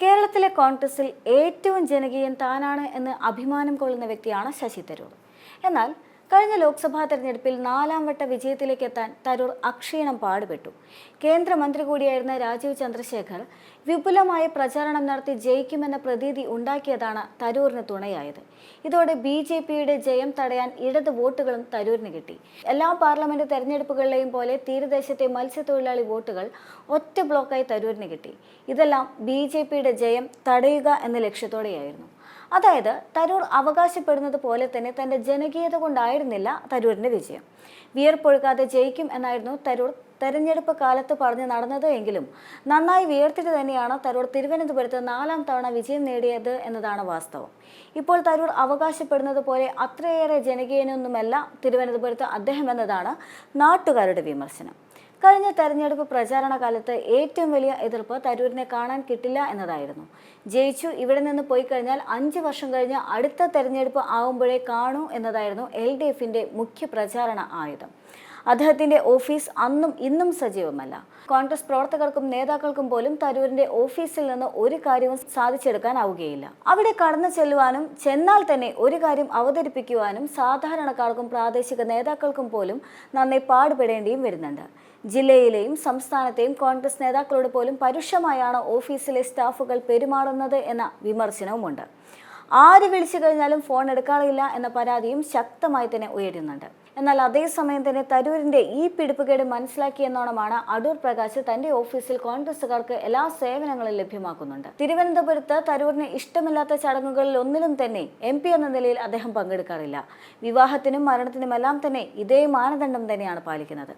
കേരളത്തിലെ കോൺഗ്രസിൽ ഏറ്റവും ജനകീയൻ താനാണ് എന്ന് അഭിമാനം കൊള്ളുന്ന വ്യക്തിയാണ് ശശി തരൂർ. എന്നാൽ കഴിഞ്ഞ ലോക്സഭാ തെരഞ്ഞെടുപ്പിൽ 4ാം വട്ട വിജയത്തിലേക്ക് എത്താൻ തരൂർ അക്ഷീണം പാടുപെട്ടു. കേന്ദ്രമന്ത്രി കൂടിയായിരുന്ന രാജീവ് ചന്ദ്രശേഖർ വിപുലമായ പ്രചാരണം നടത്തി ജയിക്കുമെന്ന പ്രതീതി ഉണ്ടാക്കിയതാണ് തരൂരിന് തുണയായത്. ഇതോടെ BJPയുടെ ജയം തടയാൻ ഇടത് വോട്ടുകളും തരൂരിന് കിട്ടി. എല്ലാ പാർലമെന്റ് തെരഞ്ഞെടുപ്പുകളിലെയും പോലെ തീരദേശത്തെ മത്സ്യത്തൊഴിലാളി വോട്ടുകൾ ഒറ്റ ബ്ലോക്കായി തരൂരിന് കിട്ടി. ഇതെല്ലാം BJPയുടെ ജയം തടയുക എന്ന ലക്ഷ്യത്തോടെയായിരുന്നു. അതായത് തരൂർ അവകാശപ്പെടുന്നത് പോലെ തന്നെ തന്റെ ജനകീയത കൊണ്ടായിരുന്നില്ല തരൂരിന്റെ വിജയം. വിയർപ്പൊഴുക്കാതെ ജയിക്കും എന്നായിരുന്നു തരൂർ തെരഞ്ഞെടുപ്പ് കാലത്ത് പറഞ്ഞു നടന്നത് എങ്കിലും നന്നായി വിയർത്തിട്ട് തന്നെയാണ് തരൂർ തിരുവനന്തപുരത്ത് 4ാം തവണ വിജയം നേടിയത് എന്നതാണ് വാസ്തവം. ഇപ്പോൾ തരൂർ അവകാശപ്പെടുന്നത് പോലെ അത്രയേറെ ജനകീയനൊന്നുമല്ല തിരുവനന്തപുരത്ത് അദ്ദേഹം എന്നതാണ് നാട്ടുകാരുടെ വിമർശനം. കഴിഞ്ഞ തെരഞ്ഞെടുപ്പ് പ്രചാരണ കാലത്ത് ഏറ്റവും വലിയ എതിർപ്പ് തരൂരിനെ കാണാൻ കിട്ടില്ല എന്നതായിരുന്നു. ജയിച്ചു, ഇവിടെ നിന്ന് പോയി കഴിഞ്ഞാൽ 5 വർഷം കഴിഞ്ഞ് അടുത്ത തെരഞ്ഞെടുപ്പ് ആവുമ്പോഴേ കാണൂ എന്നതായിരുന്നു LDFന്റെ മുഖ്യ പ്രചാരണ ആയുധം. അദ്ദേഹത്തിന്റെ ഓഫീസ് അന്നും ഇന്നും സജീവമല്ല. കോൺഗ്രസ് പ്രവർത്തകർക്കും നേതാക്കൾക്കും പോലും തരൂരിന്റെ ഓഫീസിൽ നിന്ന് ഒരു കാര്യവും സാധിച്ചെടുക്കാനാവുകയില്ല. അവിടെ കടന്നു ചെല്ലുവാനും ചെന്നാൽ തന്നെ ഒരു കാര്യം അവതരിപ്പിക്കുവാനും സാധാരണക്കാർക്കും പ്രാദേശിക നേതാക്കൾക്കും പോലും നന്നായി പാടുപെടേണ്ടിയും വരുന്നുണ്ട്. ജില്ലയിലെയും സംസ്ഥാനത്തെയും കോൺഗ്രസ് നേതാക്കളോട് പോലും പരുഷമായാണ് ഓഫീസിലെ സ്റ്റാഫുകൾ പെരുമാറുന്നത് എന്ന വിമർശനവുമുണ്ട്. ആര് വിളിച്ചു കഴിഞ്ഞാലും ഫോൺ എടുക്കാറില്ല എന്ന പരാതിയും ശക്തമായി തന്നെ ഉയരുന്നുണ്ട്. എന്നാൽ അതേസമയം തന്നെ തരൂരിന്റെ ഈ പിടിപ്പുകേട് മനസ്സിലാക്കിയെന്നോണമാണ് അടൂർ പ്രകാശ് തന്റെ ഓഫീസിൽ കോൺഗ്രസുകാർക്ക് എല്ലാ സേവനങ്ങളും ലഭ്യമാക്കുന്നുണ്ട്. തിരുവനന്തപുരത്ത് തരൂരിന് ഇഷ്ടമില്ലാത്ത ചടങ്ങുകളിൽ ഒന്നിലും തന്നെ MP എന്ന നിലയിൽ അദ്ദേഹം പങ്കെടുക്കാറില്ല. വിവാഹത്തിനും മരണത്തിനുമെല്ലാം തന്നെ ഇതേ മാനദണ്ഡം തന്നെയാണ് പാലിക്കുന്നത്.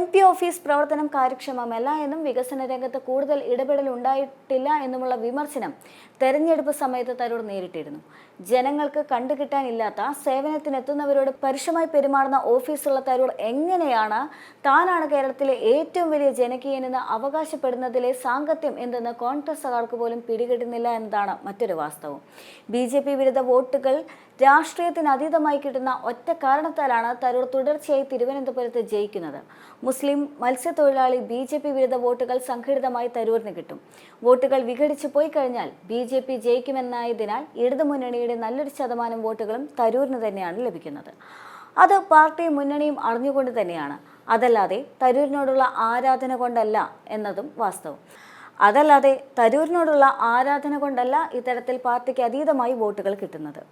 MP ഓഫീസ് പ്രവർത്തനം കാര്യക്ഷമമല്ല എന്നും വികസന രംഗത്ത് കൂടുതൽ ഇടപെടൽ ഉണ്ടായിട്ടില്ല എന്നുമുള്ള വിമർശനം തെരഞ്ഞെടുപ്പ് സമയത്ത് തരൂർ നേരിട്ടിരുന്നു. ജനങ്ങൾക്ക് കണ്ടുകിട്ടാനില്ലാത്ത സേവനത്തിനെത്തുന്നവരോട് പരുഷമായി പെരുമാറുന്ന ഓഫീസുള്ള തരൂർ എങ്ങനെയാണ് താനാണ് കേരളത്തിലെ ഏറ്റവും വലിയ ജനകീയനെന്ന് അവകാശപ്പെടുന്നതിലെ സാങ്കത്യം എന്തെന്ന് കോൺഗ്രസുകാർക്ക് പോലും പിടികിട്ടുന്നില്ല എന്നതാണ് മറ്റൊരു വാസ്തവം. BJP വിരുദ്ധ വോട്ടുകൾ രാഷ്ട്രീയത്തിന് അതീതമായി കിട്ടുന്ന ഒറ്റ കാരണത്താലാണ് തരൂർ തുടർച്ചയായി തിരുവനന്തപുരത്ത് ജയിക്കുന്നത്. മുസ്ലിം മത്സ്യത്തൊഴിലാളി BJP വിരുദ്ധ വോട്ടുകൾ സംഘടിതമായി തരൂരിന് കിട്ടും. വോട്ടുകൾ വിഘടിച്ചു പോയി കഴിഞ്ഞാൽ BJP ജയിക്കുമെന്നായതിനാൽ ഇടതുമുന്നണിയുടെ നല്ലൊരു ശതമാനം വോട്ടുകളും തരൂരിന് തന്നെയാണ് ലഭിക്കുന്നത്. അത് പാർട്ടിയും മുന്നണിയും അറിഞ്ഞുകൊണ്ട് തന്നെയാണ്. അതല്ലാതെ തരൂരിനോടുള്ള ആരാധന കൊണ്ടല്ല എന്നതും വാസ്തവം. ഇത്തരത്തിൽ പാർട്ടിക്ക് അതീതമായി വോട്ടുകൾ കിട്ടുന്നത്.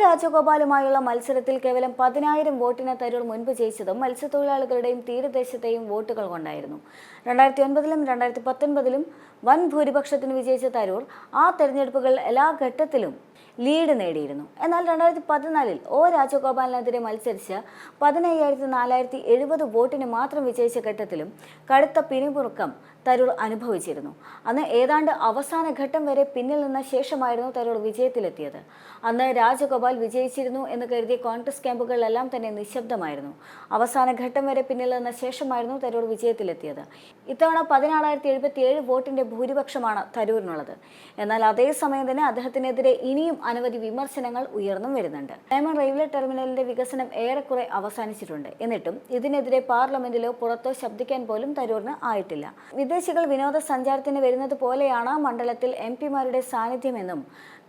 രാജഗോപാലുമായുള്ള മത്സരത്തിൽ കേവലം 10,000 വോട്ടിന് തരൂർ മുൻപ് ജയിച്ചതും മത്സ്യത്തൊഴിലാളികളുടെയും തീരദേശത്തെയും വോട്ടുകൾ കൊണ്ടായിരുന്നു. 2009-ലും 2019-ലും വൻ ഭൂരിപക്ഷത്തിന് വിജയിച്ച തരൂർ ആ തെരഞ്ഞെടുപ്പുകൾ എല്ലാ ഘട്ടത്തിലും ലീഡ് നേടിയിരുന്നു. എന്നാൽ 2014-ൽ രാജഗോപാലിനെതിരെ മത്സരിച്ച് 15,470 വോട്ടിന് മാത്രം വിജയിച്ച ഘട്ടത്തിലും കടുത്ത പിരിമുറുക്കം തരൂർ അനുഭവിച്ചിരുന്നു. അന്ന് ഏതാണ്ട് അവസാന ഘട്ടം വരെ പിന്നിൽ നിന്ന ശേഷമായിരുന്നു തരൂർ വിജയത്തിലെത്തിയത്. അന്ന് രാജഗോപാൽ വിജയിച്ചിരുന്നു എന്ന് കരുതിയ കോൺഗ്രസ് ക്യാമ്പുകളിലെല്ലാം തന്നെ നിശബ്ദമായിരുന്നു. അവസാന ഘട്ടം വരെ പിന്നിൽ നിന്ന ശേഷമായിരുന്നു തരൂർ വിജയത്തിലെത്തിയത്. ഇത്തവണ 14,077 വോട്ടിന്റെ ഭൂരിപക്ഷമാണ് തരൂരിനുള്ളത്. എന്നാൽ അതേസമയം തന്നെ അദ്ദേഹത്തിനെതിരെ ഇനിയും അനവധി വിമർശനങ്ങൾ ഉയർന്നും വരുന്നുണ്ട്. ഡയമണ്ട് റെയിൽവേ ടെർമിനലിന്റെ വികസനം ഏറെക്കുറെ അവസാനിച്ചിട്ടുണ്ട്. എന്നിട്ടും ഇതിനെതിരെ പാർലമെന്റിലോ പുറത്തോ ശബ്ദിക്കാൻ പോലും തരൂരിന് ആയിട്ടില്ല. വിദേശികൾ വിനോദസഞ്ചാരത്തിന് വരുന്നത് പോലെയാണ് മണ്ഡലത്തിൽ MP-മാരുടെ സാന്നിധ്യമെന്നും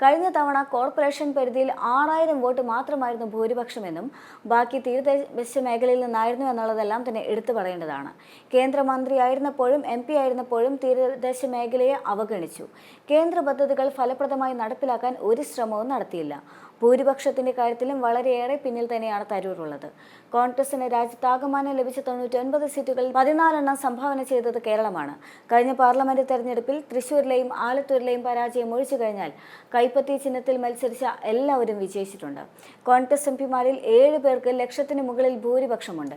കഴിഞ്ഞ തവണ കോർപ്പറേഷൻ പരിധിയിൽ 6,000 വോട്ട് മാത്രമായിരുന്നു ഭൂരിപക്ഷമെന്നും ബാക്കി തീരദേശ മേഖലയിൽ നിന്നായിരുന്നു എന്നുള്ളതെല്ലാം തന്നെ എടുത്തു പറയേണ്ടതാണ്. കേന്ദ്രമന്ത്രിയായിരുന്നപ്പോഴും MP ആയിരുന്നപ്പോഴും തീരദേശ മേഖലയെ അവഗണിച്ചു. കേന്ദ്ര പദ്ധതികൾ ഫലപ്രദമായി നടപ്പിലാക്കാൻ ഒരു ശ്രമവും നടത്തിയില്ല. ഭൂരിപക്ഷത്തിന്റെ കാര്യത്തിലും വളരെയേറെ പിന്നിൽ തന്നെയാണ് തരൂരുള്ളത്. കോൺഗ്രസിന് രാജ്യത്താകമാനം ലഭിച്ച 99 സീറ്റുകളിൽ 14 സംഭാവന ചെയ്തത് കേരളമാണ്. കഴിഞ്ഞ പാർലമെന്റ് തെരഞ്ഞെടുപ്പിൽ തൃശ്ശൂരിലെയും ആലത്തൂരിലെയും പരാജയം ഒഴിച്ചു കഴിഞ്ഞാൽ കൈപ്പത്തി ചിഹ്നത്തിൽ മത്സരിച്ച എല്ലാവരും വിജയിച്ചിട്ടുണ്ട്. കോൺഗ്രസ് MP-മാരിൽ 7 പേർക്ക് ലക്ഷത്തിന് മുകളിൽ ഭൂരിപക്ഷമുണ്ട്.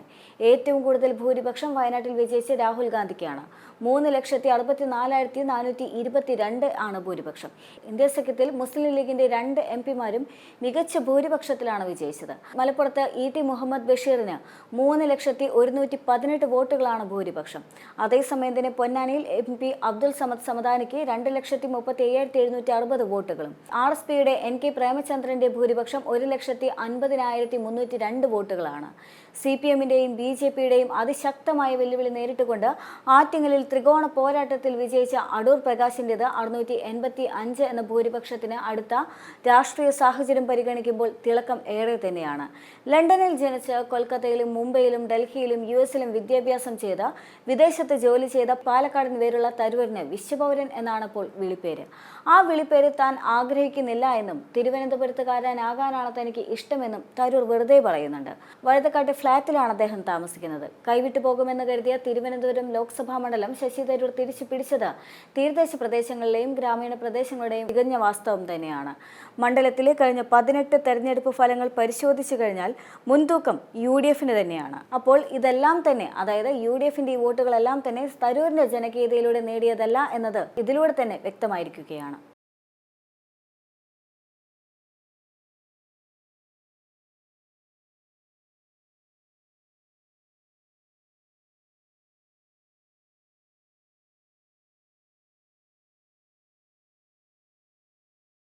ഏറ്റവും കൂടുതൽ ഭൂരിപക്ഷം വയനാട്ടിൽ വിജയിച്ച രാഹുൽ ഗാന്ധിക്കാണ്. 3,64,422 ആണ് ഭൂരിപക്ഷം. ഇന്ത്യ സഖ്യത്തിൽ മുസ്ലിം ലീഗിന്റെ 2 MP-മാരും മികച്ച ഭൂരിപക്ഷത്തിലാണ് വിജയിച്ചത്. മലപ്പുറത്ത് ഇ.ടി. മുഹമ്മദ് ബഷീറിന് 3,118,018 വോട്ടുകളാണ് ഭൂരിപക്ഷം. അതേസമയം തന്നെ പൊന്നാനിയിൽ MP അബ്ദുൾ സമദ് സമദാനിക്ക് 2,37,760 വോട്ടുകളും RSPയുടെ NK പ്രേമചന്ദ്രന്റെ ഭൂരിപക്ഷം 1,50,302 വോട്ടുകളാണ്. CPMന്റെയും BJPയുടെയും അതിശക്തമായ വെല്ലുവിളി നേരിട്ടുകൊണ്ട് ആറ്റിങ്ങലിൽ ത്രികോണ പോരാട്ടത്തിൽ വിജയിച്ച അടൂർ പ്രകാശിന്റേത് 685 എന്ന ഭൂരിപക്ഷത്തിന് അടുത്ത രാഷ്ട്രീയ സാഹചര്യം പരിഗണിക്കുമ്പോൾ തിളക്കം ഏറെ തന്നെയാണ്. ലണ്ടനിൽ ജനിച്ച് കൊൽക്കത്തയിലും മുംബൈയിലും ഡൽഹിയിലും US-ലും വിദ്യാഭ്യാസം ചെയ്ത് വിദേശത്ത് ജോലി ചെയ്ത പാലക്കാടിന് പേരുള്ള തരൂരിന് വിശ്വപൗരൻ എന്നാണ് ഇപ്പോൾ വിളിപ്പേര്. ആ വിളിപ്പേര് താൻ ആഗ്രഹിക്കുന്നില്ല എന്നും തിരുവനന്തപുരത്തുകാരനാകാനാണ് തനിക്ക് ഇഷ്ടമെന്നും തരൂർ വെറുതെ പറയുന്നുണ്ട്. വഴുതക്കാട്ടെ ഫ്ളാറ്റിലാണ് അദ്ദേഹം താമസിക്കുന്നത്. കൈവിട്ടു പോകുമെന്ന് കരുതിയ തിരുവനന്തപുരം ലോക്സഭാ മണ്ഡലം ശശി തരൂർ തിരിച്ചു പിടിച്ചത് തീരദേശ പ്രദേശങ്ങളിലെയും ഗ്രാമീണ പ്രദേശങ്ങളുടെയും തികഞ്ഞ വാസ്തവം തന്നെയാണ്. മണ്ഡലത്തിലെ കഴിഞ്ഞ 18 തെരഞ്ഞെടുപ്പ് ഫലങ്ങൾ പരിശോധിച്ചു കഴിഞ്ഞാൽ മുൻതൂക്കം UDFന് തന്നെയാണ്. അപ്പോൾ ഇതെല്ലാം തന്നെ, അതായത് UDFന്റെ ഈ വോട്ടുകളെല്ലാം തന്നെ തരൂരിന്റെ ജനകീയതയിലൂടെ നേടിയതല്ല എന്നത് ഇതിലൂടെ തന്നെ വ്യക്തമായിരിക്കുകയാണ്.